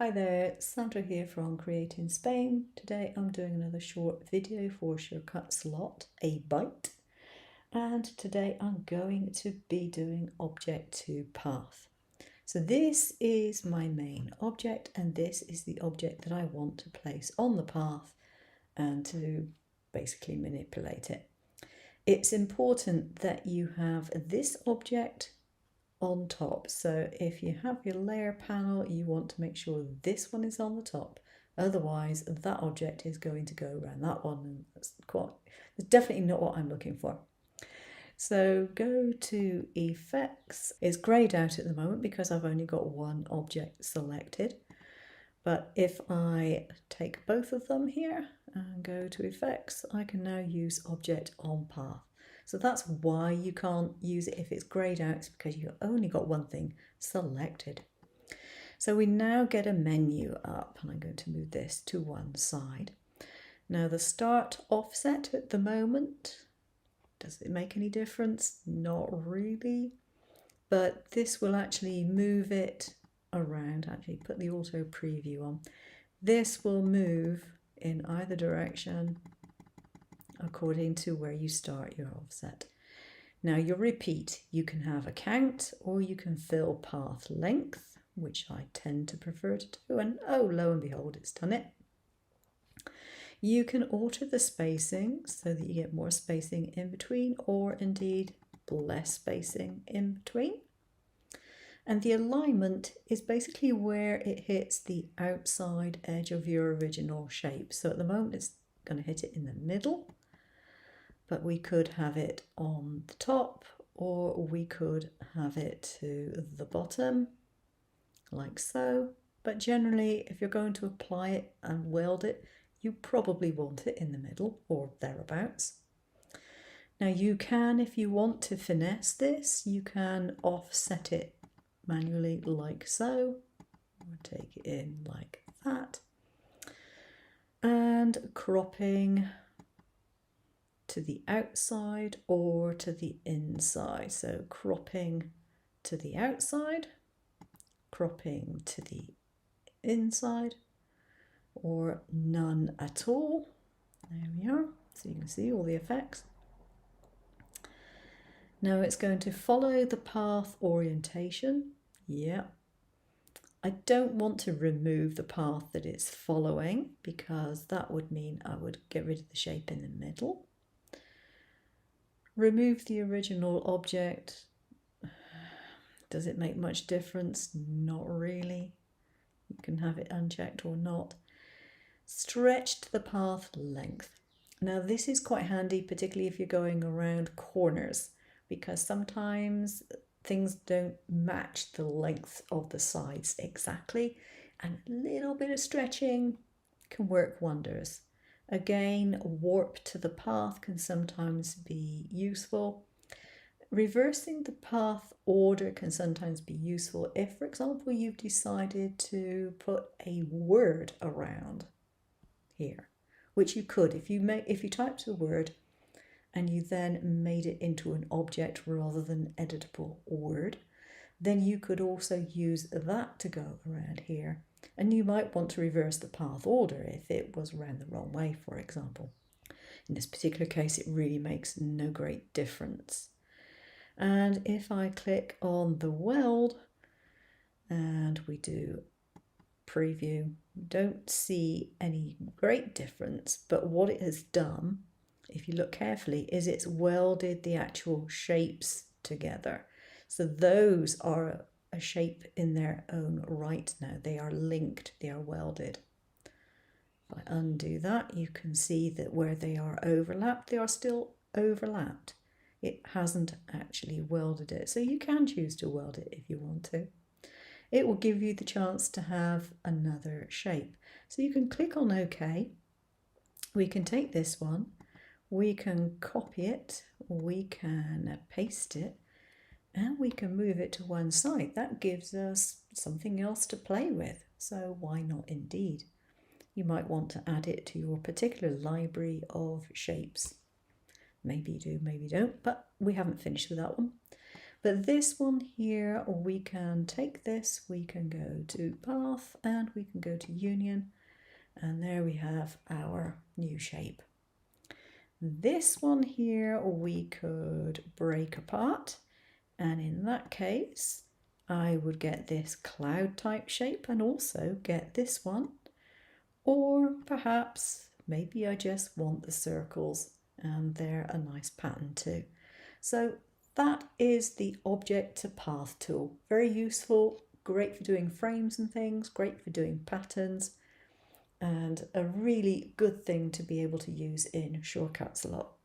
Hi there, Sandra here from Createinspain. Today I'm doing another short video for Shortcut Slot, a bite. And today I'm going to be doing object to path. So this is my main object and this is the object that I want to place on the path and to basically manipulate it. It's important that you have this object on top. So if you have your layer panel, you want to make sure this one is on the top. Otherwise, that object is going to go around that one, and that's definitely not what I'm looking for. So go to Effects. It's greyed out at the moment because I've only got one object selected. But if I take both of them here and go to Effects, I can now use Object on Path. So that's why you can't use it if it's greyed out, it's because you've only got one thing selected. So we now get a menu up, and I'm going to move this to one side. Now the start offset at the moment, does it make any difference? Not really, but this will actually move it around. Actually put the auto preview on. This will move in either direction according to where you start your offset. Now your repeat, you can have a count or you can fill path length, which I tend to prefer to do, and oh, lo and behold, it's done it. You can alter the spacing so that you get more spacing in between, or indeed less spacing in between. And the alignment is basically where it hits the outside edge of your original shape. So at the moment it's going to hit it in the middle, but we could have it on the top, or we could have it to the bottom, like so. But generally, if you're going to apply it and weld it, you probably want it in the middle or thereabouts. Now you can, if you want to finesse this, you can offset it manually like so, or take it in like that, and cropping to the outside or to the inside. So cropping to the outside, cropping to the inside, or none at all. There we are, so you can see all the effects. Now it's going to follow the path orientation. Yeah. I don't want to remove the path that it's following because that would mean I would get rid of the shape in the middle. Remove the original object. Does it make much difference? Not really. You can have it unchecked or not. Stretch the path length. Now this is quite handy, particularly if you're going around corners, because sometimes things don't match the length of the sides exactly, and a little bit of stretching can work wonders. Again, warp to the path can sometimes be useful. Reversing the path order can sometimes be useful if, for example, you've decided to put a word around here, which you could if you typed the word and you then made it into an object rather than an editable word, then you could also use that to go around here. And you might want to reverse the path order if it was around the wrong way, for example. In this particular case, it really makes no great difference. And if I click on the weld and we do preview, we don't see any great difference, but what it has done, if you look carefully, is it's welded the actual shapes together. So those are a shape in their own right now. They are linked, they are welded. If I undo that, you can see that where they are overlapped, they are still overlapped. It hasn't actually welded it. So you can choose to weld it if you want to. It will give you the chance to have another shape. So you can click on OK. We can take this one. We can copy it, we can paste it, and we can move it to one side. That gives us something else to play with, so why not indeed? You might want to add it to your particular library of shapes. Maybe you do, maybe you don't, but we haven't finished with that one. But this one here, we can take this, we can go to path and we can go to union, and there we have our new shape. This one here we could break apart, and in that case I would get this cloud type shape and also get this one, or perhaps maybe I just want the circles and they're a nice pattern too. So that is the object to path tool. Very useful, great for doing frames and things, great for doing patterns, and a really good thing to be able to use in shortcuts a lot.